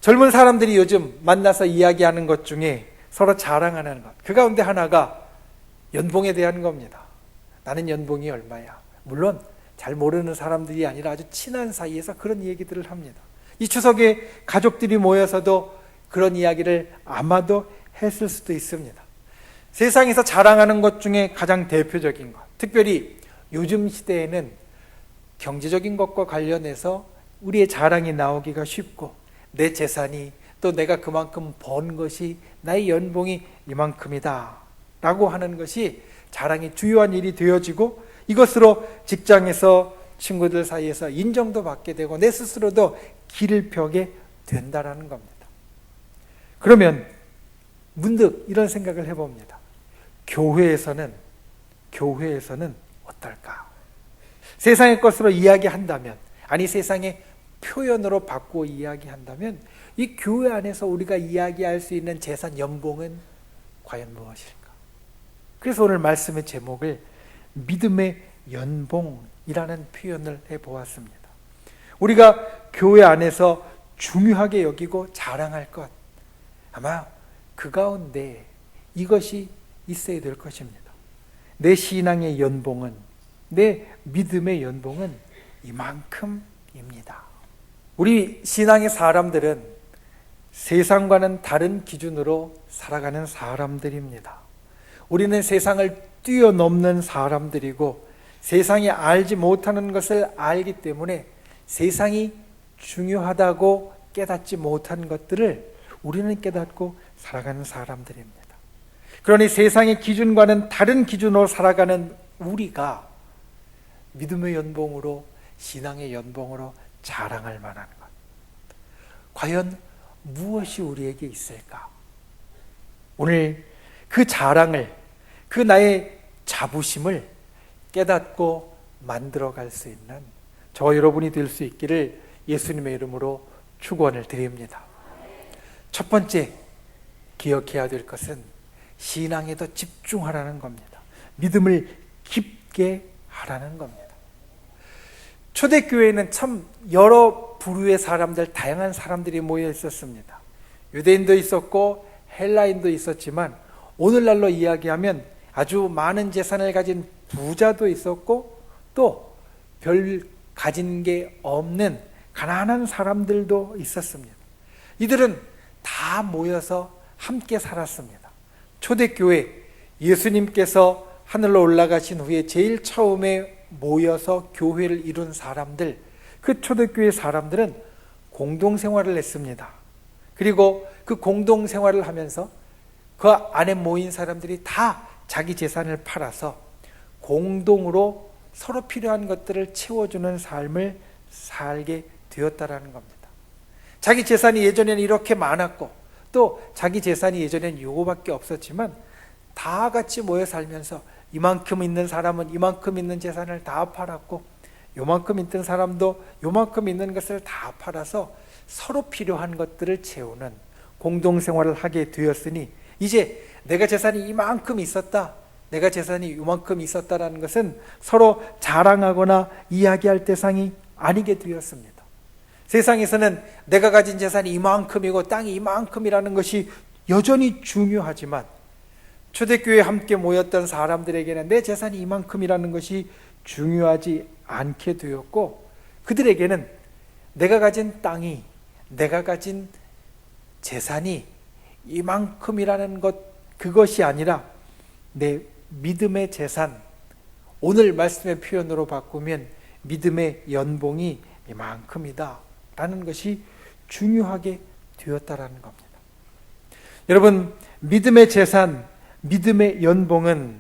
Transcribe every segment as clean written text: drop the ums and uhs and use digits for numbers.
젊은 사람들이 요즘 만나서 이야기하는 것 중에 서로 자랑하는 것, 그 가운데 하나가 연봉에 대한 겁니다. 나는 연봉이 얼마야. 물론 잘 모르는 사람들이 아니라 아주 친한 사이에서 그런 얘기들을 합니다. 이 추석에 가족들이 모여서도 그런 이야기를 아마도 했을 수도 있습니다. 세상에서 자랑하는 것 중에 가장 대표적인 것, 특별히 요즘 시대에는 경제적인 것과 관련해서 우리의 자랑이 나오기가 쉽고, 내 재산이, 또 내가 그만큼 번 것이, 나의 연봉이 이만큼이다 라고 하는 것이 자랑이 주요한 일이 되어지고, 이것으로 직장에서 친구들 사이에서 인정도 받게 되고 내 스스로도 길을 펴게 된다라는 겁니다. 그러면 문득 이런 생각을 해봅니다. 교회에서는 어떨까? 세상의 것으로 이야기한다면, 아니 세상의 표현으로 바꾸어 이야기한다면, 이 교회 안에서 우리가 이야기할 수 있는 재산, 연봉은 과연 무엇일까? 그래서 오늘 말씀의 제목을 믿음의 연봉이라는 표현을 해보았습니다. 우리가 교회 안에서 중요하게 여기고 자랑할 것, 아마 그 가운데 이것이 있어야 될 것입니다. 내 신앙의 연봉은, 내 믿음의 연봉은 이만큼입니다. 우리 신앙의 사람들은 세상과는 다른 기준으로 살아가는 사람들입니다. 우리는 세상을 뛰어넘는 사람들이고, 세상이 알지 못하는 것을 알기 때문에 세상이 중요하다고 깨닫지 못한 것들을 우리는 깨닫고 살아가는 사람들입니다. 그러니 세상의 기준과는 다른 기준으로 살아가는 우리가 믿음의 연봉으로, 신앙의 연봉으로 자랑할 만한 것, 과연 무엇이 우리에게 있을까? 오늘 그 자랑을, 그 나의 자부심을 깨닫고 만들어갈 수 있는 저와 여러분이 될 수 있기를 예수님의 이름으로 축원을 드립니다. 첫 번째 기억해야 될 것은 신앙에 더 집중하라는 겁니다. 믿음을 깊게 하라는 겁니다. 초대교회에는 참 여러 부류의 사람들, 다양한 사람들이 모여 있었습니다. 유대인도 있었고 헬라인도 있었지만, 오늘날로 이야기하면 아주 많은 재산을 가진 부자도 있었고, 또 별 가진 게 없는 가난한 사람들도 있었습니다. 이들은 다 모여서 함께 살았습니다. 초대교회, 예수님께서 하늘로 올라가신 후에 제일 처음에 모여서 교회를 이룬 사람들, 그 초대교회 사람들은 공동생활을 했습니다. 그리고 그 공동생활을 하면서 그 안에 모인 사람들이 다 자기 재산을 팔아서 공동으로 서로 필요한 것들을 채워주는 삶을 살게 되었다라는 겁니다. 자기 재산이 예전에는 이렇게 많았고, 또 자기 재산이 예전에는 요거밖에 없었지만, 다 같이 모여 살면서 이만큼 있는 사람은 이만큼 있는 재산을 다 팔았고, 요만큼 있는 사람도 요만큼 있는 것을 다 팔아서 서로 필요한 것들을 채우는 공동생활을 하게 되었으니, 이제 내가 재산이 이만큼 있었다, 내가 재산이 요만큼 있었다라는 것은 서로 자랑하거나 이야기할 대상이 아니게 되었습니다. 세상에서는 내가 가진 재산이 이만큼이고 땅이 이만큼이라는 것이 여전히 중요하지만, 초대교회에 함께 모였던 사람들에게는 내 재산이 이만큼이라는 것이 중요하지 않게 되었고, 그들에게는 내가 가진 땅이, 내가 가진 재산이 이만큼이라는 것, 그것이 아니라 내 믿음의 재산, 오늘 말씀의 표현으로 바꾸면 믿음의 연봉이 이만큼이다 라는 것이 중요하게 되었다라는 겁니다. 여러분, 믿음의 재산, 믿음의 연봉은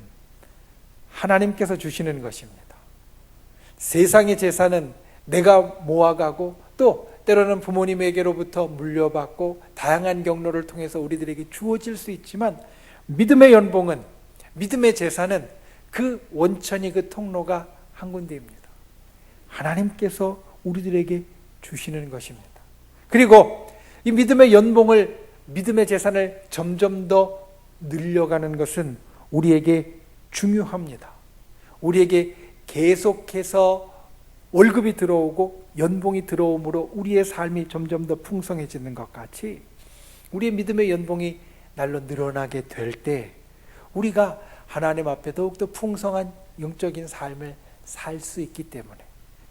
하나님께서 주시는 것입니다. 세상의 재산은 내가 모아가고, 또 때로는 부모님에게로부터 물려받고 다양한 경로를 통해서 우리들에게 주어질 수 있지만, 믿음의 연봉은, 믿음의 재산은 그 원천이, 그 통로가 한 군데입니다. 하나님께서 우리들에게 주시는 것입니다. 그리고 이 믿음의 연봉을, 믿음의 재산을 점점 더 늘려가는 것은 우리에게 중요합니다. 우리에게 계속해서 월급이 들어오고 연봉이 들어옴으로 우리의 삶이 점점 더 풍성해지는 것 같이 우리의 믿음의 연봉이 날로 늘어나게 될 때 우리가 하나님 앞에 더욱더 풍성한 영적인 삶을 살 수 있기 때문에,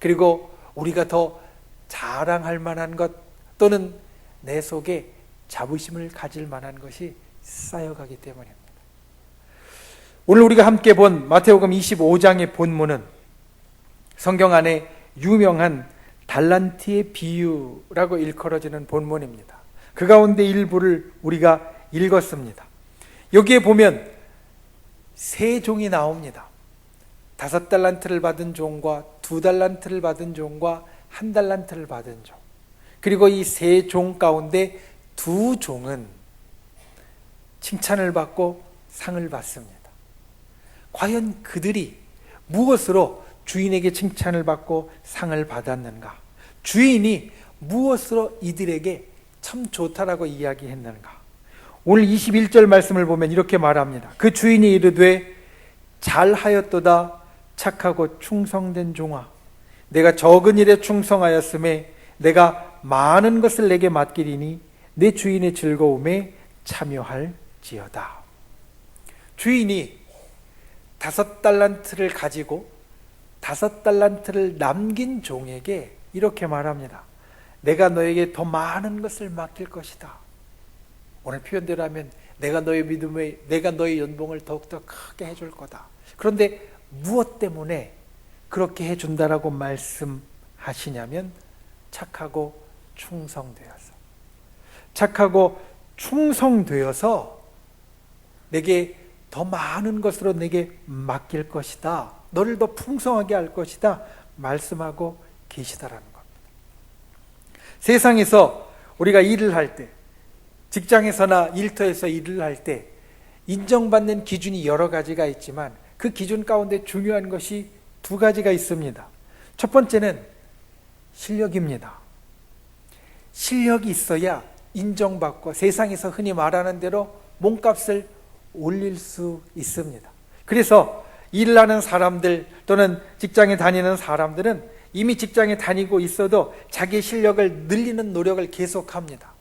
그리고 우리가 더 자랑할 만한 것 또는 내 속에 자부심을 가질 만한 것이 쌓여가기 때문입니다. 오늘 우리가 함께 본 마태복음 25장의 본문은 성경 안에 유명한 달란트의 비유라고 일컬어지는 본문입니다. 그 가운데 일부를 우리가 읽었습니다. 여기에 보면 세 종이 나옵니다. 5달란트를 받은 종과 2달란트를 받은 종과 1달란트를 받은 종, 그리고 이 세 종 가운데 2종은 칭찬을 받고 상을 받습니다. 과연 그들이 무엇으로 주인에게 칭찬을 받고 상을 받았는가? 주인이 무엇으로 이들에게 참 좋다라고 이야기했는가? 오늘 21절 말씀을 보면 이렇게 말합니다. 그 주인이 이르되 잘하였도다 착하고 충성된 종아, 내가 적은 일에 충성하였음에 내가 많은 것을 내게 맡기리니 내 주인의 즐거움에 참여할지어다. 주인이 5달란트를 가지고 5달란트를 남긴 종에게 이렇게 말합니다. 내가 너에게 더 많은 것을 맡길 것이다. 오늘 표현대로 하면 내가 너의 연봉을 더욱더 크게 해줄 거다. 그런데 무엇 때문에 그렇게 해준다라고 말씀하시냐면 착하고 충성되어서 내게 더 많은 것으로 내게 맡길 것이다. 너를 더 풍성하게 할 것이다. 말씀하고 계시다라는 겁니다. 세상에서 우리가 일을 할 때, 직장에서나 일터에서 일을 할 때 인정받는 기준이 여러 가지가 있지만 그 기준 가운데 중요한 것이 2가지가 있습니다. 첫 번째는 실력입니다. 실력이 있어야 인정받고 세상에서 흔히 말하는 대로 몸값을 올릴 수 있습니다. 그래서 일을 하는 사람들 또는 직장에 다니는 사람들은 이미 직장에 다니고 있어도 자기 실력을 늘리는 노력을 계속합니다.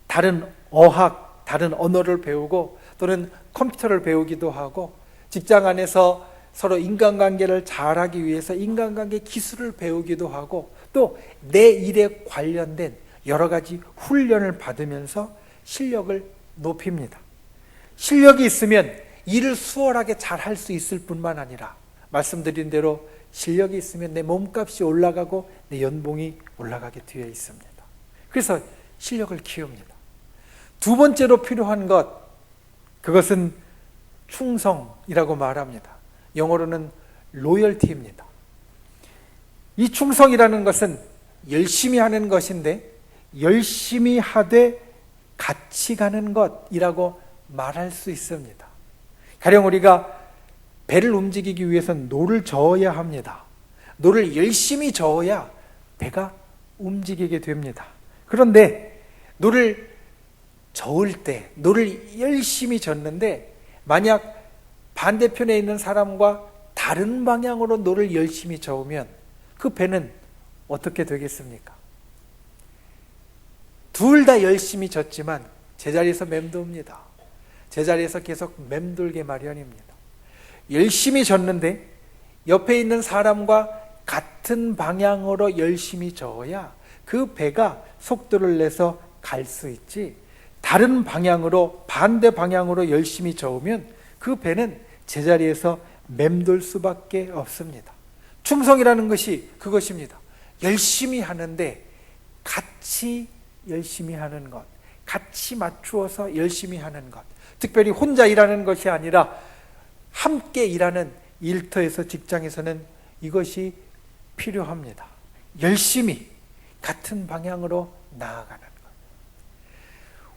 다른 어학, 다른 언어를 배우고 또는 컴퓨터를 배우기도 하고 직장 안에서 서로 인간관계를 잘하기 위해서 인간관계 기술을 배우기도 하고 또 내 일에 관련된 여러 가지 훈련을 받으면서 실력을 높입니다. 실력이 있으면 일을 수월하게 잘 할 수 있을 뿐만 아니라 말씀드린 대로 실력이 있으면 내 몸값이 올라가고 내 연봉이 올라가게 되어 있습니다. 그래서 실력을 키웁니다. 2번째로 필요한 것, 그것은 충성이라고 말합니다. 영어로는 로열티입니다. 이 충성이라는 것은 열심히 하는 것인데 열심히 하되 같이 가는 것이라고 말할 수 있습니다. 가령 우리가 배를 움직이기 위해서는 노를 저어야 합니다. 노를 열심히 저어야 배가 움직이게 됩니다. 그런데 노를 저을 때, 노를 열심히 젓는데 만약 반대편에 있는 사람과 다른 방향으로 노를 열심히 저으면 그 배는 어떻게 되겠습니까? 둘 다 열심히 졌지만 제자리에서 맴돕니다. 제자리에서 계속 맴돌게 마련입니다. 열심히 졌는데 옆에 있는 사람과 같은 방향으로 열심히 저어야 그 배가 속도를 내서 갈 수 있지, 다른 방향으로, 반대 방향으로 열심히 저으면 그 배는 제자리에서 맴돌 수밖에 없습니다. 충성이라는 것이 그것입니다. 열심히 하는데 같이 열심히 하는 것, 같이 맞추어서 열심히 하는 것, 특별히 혼자 일하는 것이 아니라 함께 일하는 일터에서, 직장에서는 이것이 필요합니다. 열심히 같은 방향으로 나아가는 것.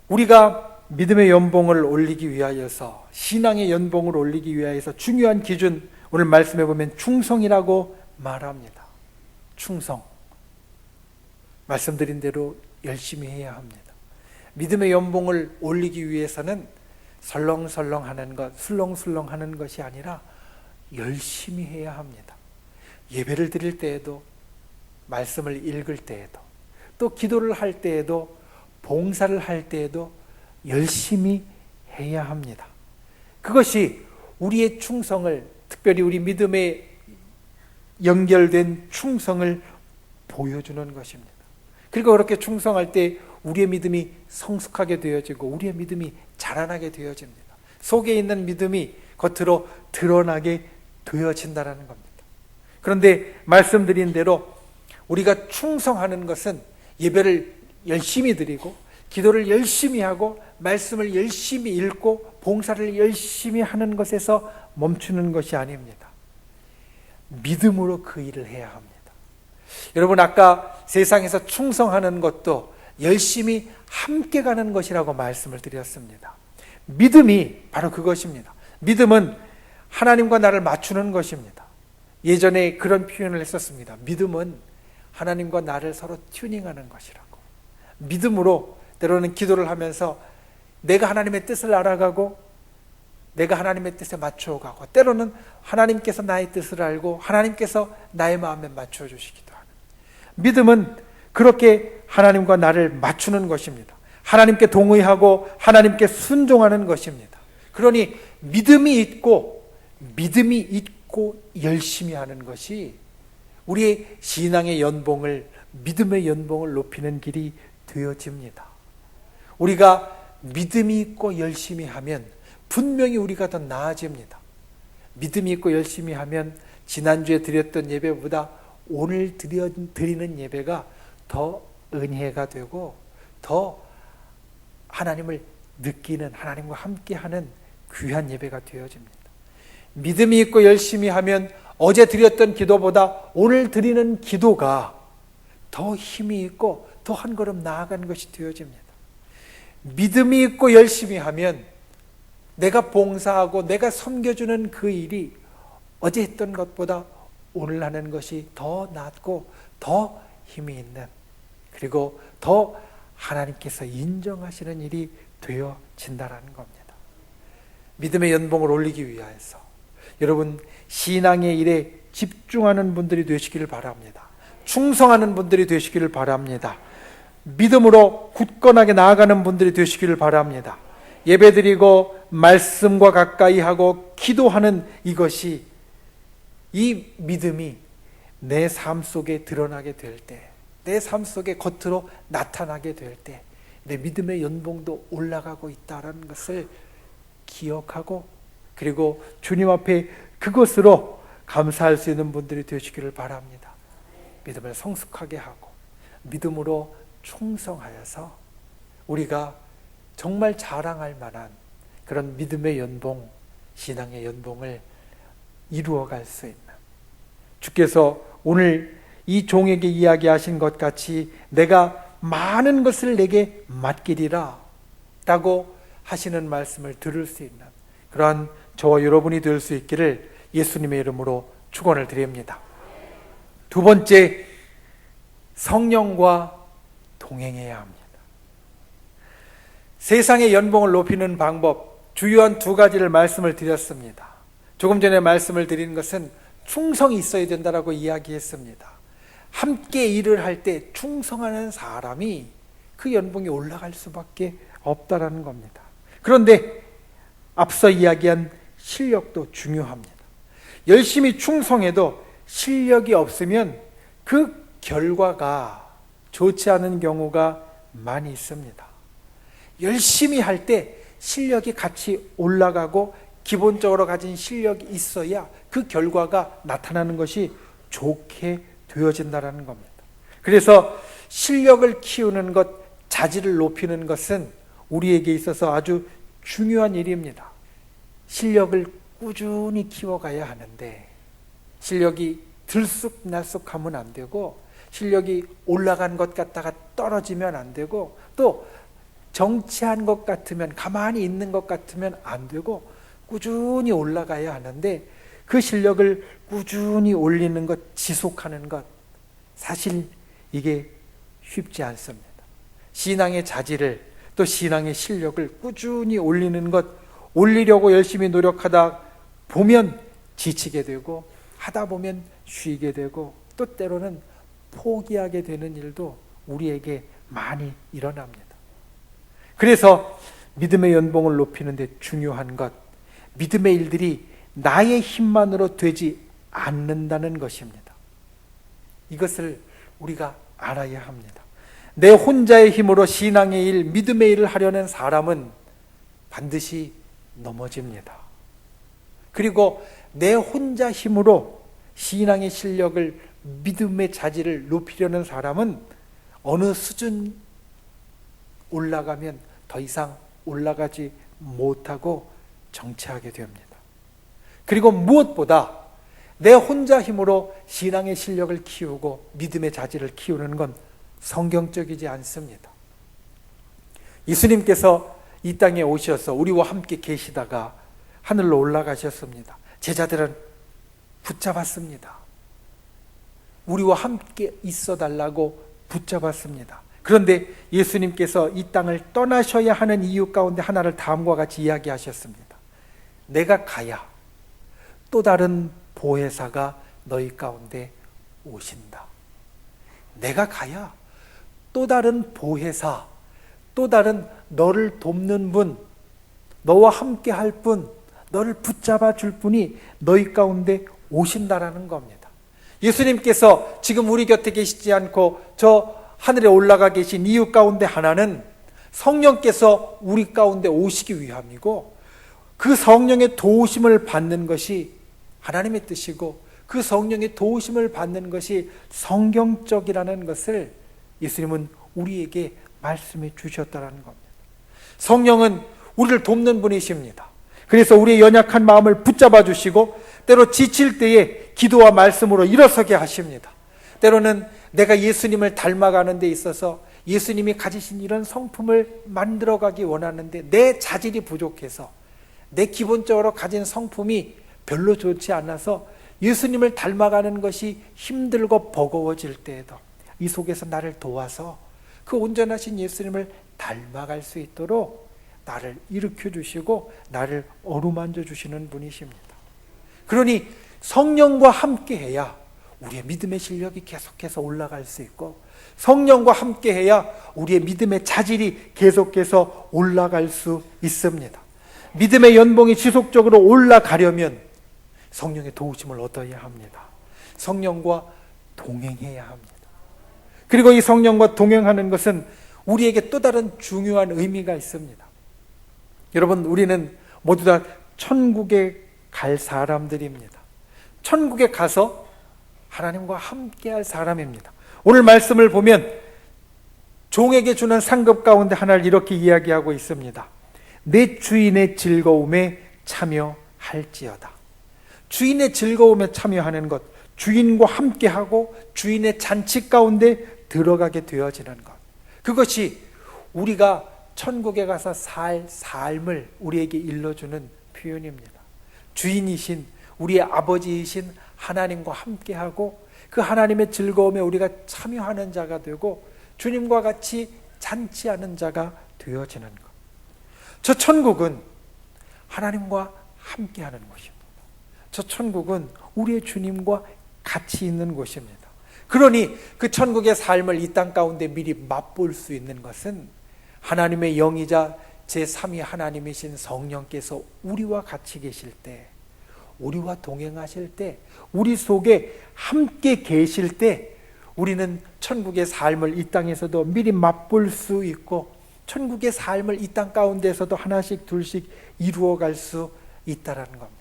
우리가 믿음의 연봉을 올리기 위하여서, 신앙의 연봉을 올리기 위하여서 중요한 기준, 오늘 말씀해 보면 충성이라고 말합니다. 충성. 말씀드린 대로 열심히 해야 합니다. 믿음의 연봉을 올리기 위해서는 설렁설렁 하는 것, 술렁술렁 하는 것이 아니라 열심히 해야 합니다. 예배를 드릴 때에도 말씀을 읽을 때에도, 또 기도를 할 때에도, 봉사를 할 때에도 열심히 해야 합니다. 그것이 우리의 충성을, 특별히 우리 믿음에 연결된 충성을 보여주는 것입니다. 그리고 그렇게 충성할 때 우리의 믿음이 성숙하게 되어지고 우리의 믿음이 자라나게 되어집니다. 속에 있는 믿음이 겉으로 드러나게 되어진다는 겁니다. 그런데 말씀드린 대로 우리가 충성하는 것은 예배를 열심히 드리고 기도를 열심히 하고 말씀을 열심히 읽고 봉사를 열심히 하는 것에서 멈추는 것이 아닙니다. 믿음으로 그 일을 해야 합니다. 여러분, 아까 세상에서 충성하는 것도 열심히 함께 가는 것이라고 말씀을 드렸습니다. 믿음이 바로 그것입니다. 믿음은 하나님과 나를 맞추는 것입니다. 예전에 그런 표현을 했었습니다. 믿음은 하나님과 나를 서로 튜닝하는 것이라고. 믿음으로 때로는 기도를 하면서 내가 하나님의 뜻을 알아가고 내가 하나님의 뜻에 맞춰가고, 때로는 하나님께서 나의 뜻을 알고 하나님께서 나의 마음에 맞춰 주시기도 하는, 믿음은 그렇게 하나님과 나를 맞추는 것입니다. 하나님께 동의하고 하나님께 순종하는 것입니다. 그러니 믿음이 있고 열심히 하는 것이 우리의 신앙의 연봉을, 믿음의 연봉을 높이는 길이 되어집니다. 우리가 믿음이 있고 열심히 하면 분명히 우리가 더 나아집니다. 믿음이 있고 열심히 하면 지난주에 드렸던 예배보다 오늘 드리는 예배가 더 은혜가 되고 더 하나님을 느끼는, 하나님과 함께하는 귀한 예배가 되어집니다. 믿음이 있고 열심히 하면 어제 드렸던 기도보다 오늘 드리는 기도가 더 힘이 있고 더 한 걸음 나아가는 것이 되어집니다. 믿음이 있고 열심히 하면 내가 봉사하고 내가 섬겨주는 그 일이 어제 했던 것보다 오늘 하는 것이 더 낫고 더 힘이 있는, 그리고 더 하나님께서 인정하시는 일이 되어진다는 겁니다. 믿음의 연봉을 올리기 위해서 여러분, 신앙의 일에 집중하는 분들이 되시기를 바랍니다. 충성하는 분들이 되시기를 바랍니다. 믿음으로 굳건하게 나아가는 분들이 되시기를 바랍니다. 예배드리고 말씀과 가까이 하고 기도하는 이것이, 이 믿음이 내 삶 속에 드러나게 될 때, 내 삶 속에 겉으로 나타나게 될 때 내 믿음의 연봉도 올라가고 있다는 것을 기억하고, 그리고 주님 앞에 그것으로 감사할 수 있는 분들이 되시기를 바랍니다. 믿음을 성숙하게 하고 믿음으로 충성하여서 우리가 정말 자랑할 만한 그런 믿음의 연봉, 신앙의 연봉을 이루어갈 수 있는, 주께서 오늘 이 종에게 이야기하신 것 같이 내가 많은 것을 내게 맡기리라 라고 하시는 말씀을 들을 수 있는 그러한 저와 여러분이 될 수 있기를 예수님의 이름으로 축원을 드립니다. 두 번째, 성령과 동행해야 합니다. 세상의 연봉을 높이는 방법, 주요한 두 가지를 말씀을 드렸습니다. 조금 전에 말씀을 드린 것은 충성이 있어야 된다라고 이야기했습니다. 함께 일을 할 때 충성하는 사람이 그 연봉이 올라갈 수밖에 없다라는 겁니다. 그런데 앞서 이야기한 실력도 중요합니다. 열심히 충성해도 실력이 없으면 그 결과가 좋지 않은 경우가 많이 있습니다. 열심히 할 때 실력이 같이 올라가고 기본적으로 가진 실력이 있어야 그 결과가 나타나는 것이 좋게 되어진다는 겁니다. 그래서 실력을 키우는 것, 자질을 높이는 것은 우리에게 있어서 아주 중요한 일입니다. 실력을 꾸준히 키워가야 하는데 실력이 들쑥날쑥하면 안 되고, 실력이 올라간 것 같다가 떨어지면 안 되고, 또 정치한 것 같으면, 가만히 있는 것 같으면 안 되고 꾸준히 올라가야 하는데, 그 실력을 꾸준히 올리는 것, 지속하는 것, 사실 이게 쉽지 않습니다. 신앙의 자질을, 또 신앙의 실력을 꾸준히 올리는 것, 올리려고 열심히 노력하다 보면 지치게 되고, 하다 보면 쉬게 되고, 또 때로는 포기하게 되는 일도 우리에게 많이 일어납니다. 그래서 믿음의 연봉을 높이는 데 중요한 것, 믿음의 일들이 나의 힘만으로 되지 않는다는 것입니다. 이것을 우리가 알아야 합니다. 내 혼자의 힘으로 신앙의 일, 믿음의 일을 하려는 사람은 반드시 넘어집니다. 그리고 내 혼자 힘으로 신앙의 실력을, 믿음의 자질을 높이려는 사람은 어느 수준 올라가면 더 이상 올라가지 못하고 정체하게 됩니다. 그리고 무엇보다 내 혼자 힘으로 신앙의 실력을 키우고 믿음의 자질을 키우는 건 성경적이지 않습니다. 예수님께서 이 땅에 오셔서 우리와 함께 계시다가 하늘로 올라가셨습니다. 제자들은 붙잡았습니다. 우리와 함께 있어 달라고 붙잡았습니다. 그런데 예수님께서 이 땅을 떠나셔야 하는 이유 가운데 하나를 다음과 같이 이야기하셨습니다. 내가 가야 또 다른 보혜사가 너희 가운데 오신다. 내가 가야 또 다른 보혜사, 또 다른 너를 돕는 분, 너와 함께 할 분, 너를 붙잡아 줄 분이 너희 가운데 오신다라는 겁니다. 예수님께서 지금 우리 곁에 계시지 않고 저 하늘에 올라가 계신 이유 가운데 하나는 성령께서 우리 가운데 오시기 위함이고, 그 성령의 도우심을 받는 것이 하나님의 뜻이고, 그 성령의 도우심을 받는 것이 성경적이라는 것을 예수님은 우리에게 말씀해 주셨다는 겁니다. 성령은 우리를 돕는 분이십니다. 그래서 우리의 연약한 마음을 붙잡아 주시고, 때로 지칠 때에 기도와 말씀으로 일어서게 하십니다. 때로는 내가 예수님을 닮아가는 데 있어서 예수님이 가지신 이런 성품을 만들어가기 원하는데 내 자질이 부족해서, 내 기본적으로 가진 성품이 별로 좋지 않아서 예수님을 닮아가는 것이 힘들고 버거워질 때에도 이 속에서 나를 도와서 그 온전하신 예수님을 닮아갈 수 있도록 나를 일으켜 주시고 나를 어루만져 주시는 분이십니다. 그러니 성령과 함께 해야 우리의 믿음의 실력이 계속해서 올라갈 수 있고, 성령과 함께 해야 우리의 믿음의 자질이 계속해서 올라갈 수 있습니다. 믿음의 연봉이 지속적으로 올라가려면 성령의 도우심을 얻어야 합니다. 성령과 동행해야 합니다. 그리고 이 성령과 동행하는 것은 우리에게 또 다른 중요한 의미가 있습니다. 여러분, 우리는 모두 다 천국에 갈 사람들입니다. 천국에 가서 하나님과 함께할 사람입니다. 오늘 말씀을 보면 종에게 주는 상급 가운데 하나를 이렇게 이야기하고 있습니다. 내 주인의 즐거움에 참여할지어다. 주인의 즐거움에 참여하는 것, 주인과 함께하고 주인의 잔치 가운데 들어가게 되어지는 것, 그것이 우리가 천국에 가서 살 삶을 우리에게 일러주는 표현입니다. 주인이신 우리의 아버지이신 하나님과 함께하고 그 하나님의 즐거움에 우리가 참여하는 자가 되고 주님과 같이 잔치하는 자가 되어지는 것. 저 천국은 하나님과 함께하는 곳입니다. 저 천국은 우리의 주님과 같이 있는 곳입니다. 그러니 그 천국의 삶을 이 땅 가운데 미리 맛볼 수 있는 것은 하나님의 영이자 제3위 하나님이신 성령께서 우리와 같이 계실 때, 우리와 동행하실 때, 우리 속에 함께 계실 때 우리는 천국의 삶을 이 땅에서도 미리 맛볼 수 있고, 천국의 삶을 이 땅 가운데서도 하나씩 둘씩 이루어갈 수 있다는 겁니다.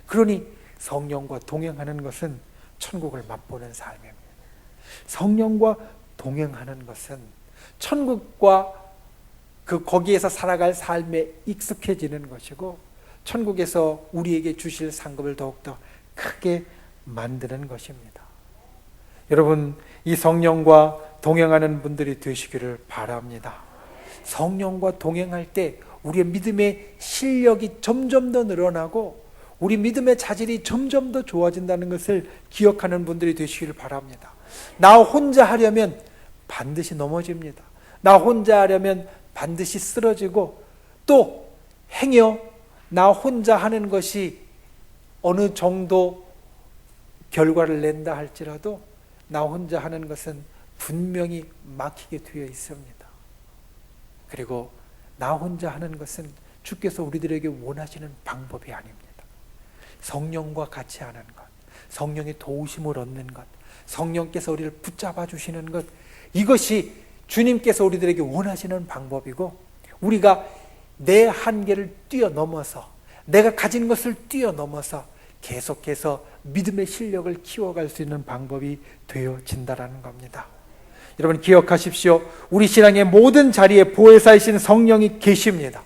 그러니 성령과 동행하는 것은 천국을 맛보는 삶입니다. 성령과 동행하는 것은 천국과 거기에서 살아갈 삶에 익숙해지는 것이고, 천국에서 우리에게 주실 상급을 더욱더 크게 만드는 것입니다. 여러분, 이 성령과 동행하는 분들이 되시기를 바랍니다. 성령과 동행할 때 우리의 믿음의 실력이 점점 더 늘어나고 우리 믿음의 자질이 점점 더 좋아진다는 것을 기억하는 분들이 되시기를 바랍니다. 나 혼자 하려면 반드시 넘어집니다. 나 혼자 하려면 반드시 쓰러지고, 또 행여 나 혼자 하는 것이 어느 정도 결과를 낸다 할지라도 나 혼자 하는 것은 분명히 막히게 되어 있습니다. 그리고 나 혼자 하는 것은 주께서 우리들에게 원하시는 방법이 아닙니다. 성령과 같이 하는 것, 성령의 도우심을 얻는 것, 성령께서 우리를 붙잡아 주시는 것, 이것이 주님께서 우리들에게 원하시는 방법이고, 우리가 내 한계를 뛰어넘어서, 내가 가진 것을 뛰어넘어서 계속해서 믿음의 실력을 키워갈 수 있는 방법이 되어진다는 겁니다. 여러분 기억하십시오. 우리 신앙의 모든 자리에 보혜사이신 성령이 계십니다.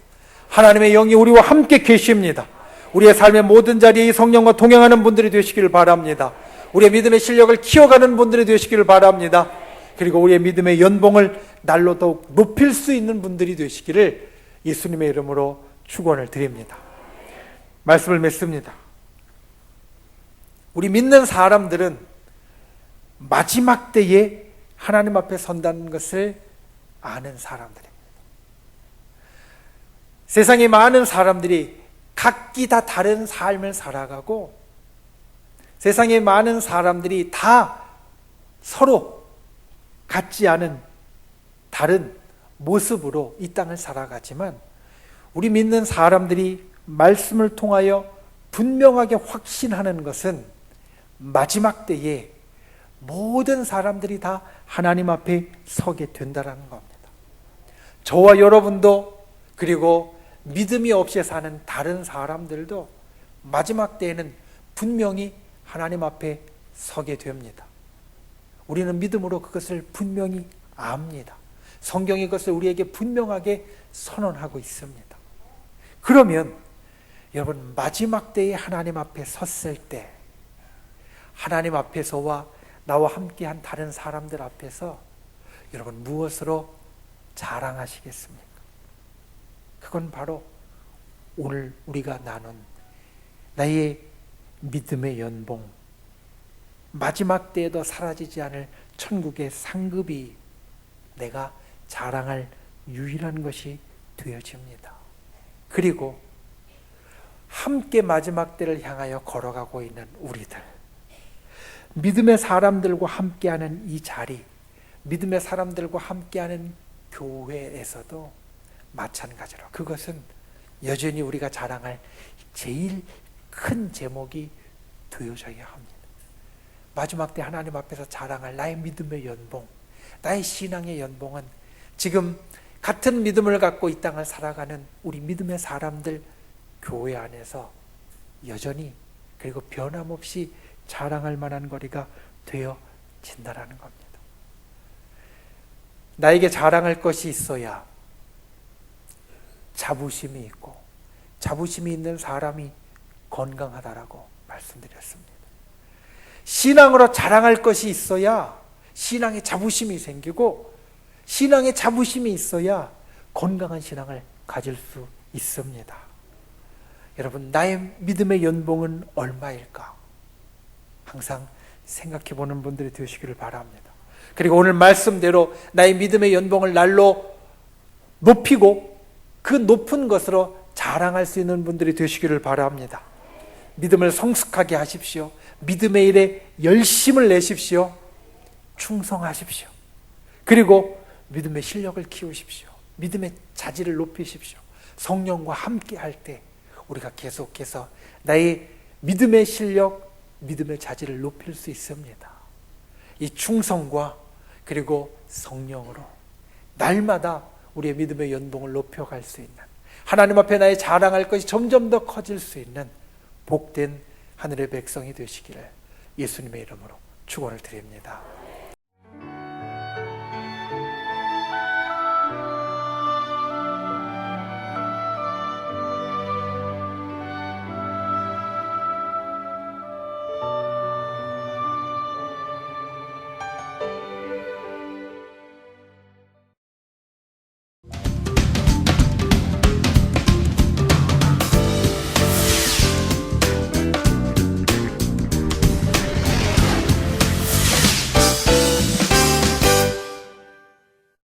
하나님의 영이 우리와 함께 계십니다. 우리의 삶의 모든 자리에 이 성령과 동행하는 분들이 되시기를 바랍니다. 우리의 믿음의 실력을 키워가는 분들이 되시기를 바랍니다. 그리고 우리의 믿음의 연봉을 날로 더욱 높일 수 있는 분들이 되시기를 예수님의 이름으로 축원을 드립니다. 말씀을 맺습니다. 우리 믿는 사람들은 마지막 때에 하나님 앞에 선다는 것을 아는 사람들입니다. 세상에 많은 사람들이 각기 다 다른 삶을 살아가고, 세상에 많은 사람들이 다 서로 같지 않은 다른 모습으로 이 땅을 살아가지만, 우리 믿는 사람들이 말씀을 통하여 분명하게 확신하는 것은 마지막 때에 모든 사람들이 다 하나님 앞에 서게 된다는 겁니다. 저와 여러분도, 그리고 믿음이 없이 사는 다른 사람들도 마지막 때에는 분명히 하나님 앞에 서게 됩니다. 우리는 믿음으로 그것을 분명히 압니다. 성경이 그것을 우리에게 분명하게 선언하고 있습니다. 그러면 여러분, 마지막 때에 하나님 앞에 섰을 때, 하나님 앞에서와 나와 함께한 다른 사람들 앞에서 여러분 무엇으로 자랑하시겠습니까? 그건 바로 오늘 우리가 나눈 나의 믿음의 연봉, 마지막 때에도 사라지지 않을 천국의 상급이 내가 자랑할 유일한 것이 되어집니다. 그리고 함께 마지막 때를 향하여 걸어가고 있는 우리들, 믿음의 사람들과 함께하는 이 자리, 믿음의 사람들과 함께하는 교회에서도 마찬가지로 그것은 여전히 우리가 자랑할 제일 큰 제목이 되어져야 합니다. 마지막 때 하나님 앞에서 자랑할 나의 믿음의 연봉, 나의 신앙의 연봉은 지금 같은 믿음을 갖고 이 땅을 살아가는 우리 믿음의 사람들 교회 안에서 여전히, 그리고 변함없이 자랑할 만한 거리가 되어진다는 겁니다. 나에게 자랑할 것이 있어야 자부심이 있고, 자부심이 있는 사람이 건강하다라고 말씀드렸습니다. 신앙으로 자랑할 것이 있어야 신앙에 자부심이 생기고, 신앙에 자부심이 있어야 건강한 신앙을 가질 수 있습니다. 여러분, 나의 믿음의 연봉은 얼마일까? 항상 생각해 보는 분들이 되시기를 바랍니다. 그리고 오늘 말씀대로 나의 믿음의 연봉을 날로 높이고 그 높은 것으로 자랑할 수 있는 분들이 되시기를 바랍니다. 믿음을 성숙하게 하십시오. 믿음의 일에 열심을 내십시오. 충성하십시오. 그리고 믿음의 실력을 키우십시오. 믿음의 자질을 높이십시오. 성령과 함께 할 때 우리가 계속해서 나의 믿음의 실력, 믿음의 자질을 높일 수 있습니다. 이 충성과 그리고 성령으로 날마다 우리의 믿음의 연봉을 높여갈 수 있는, 하나님 앞에 나의 자랑할 것이 점점 더 커질 수 있는 복된 하늘의 백성이 되시기를 예수님의 이름으로 축원을 드립니다.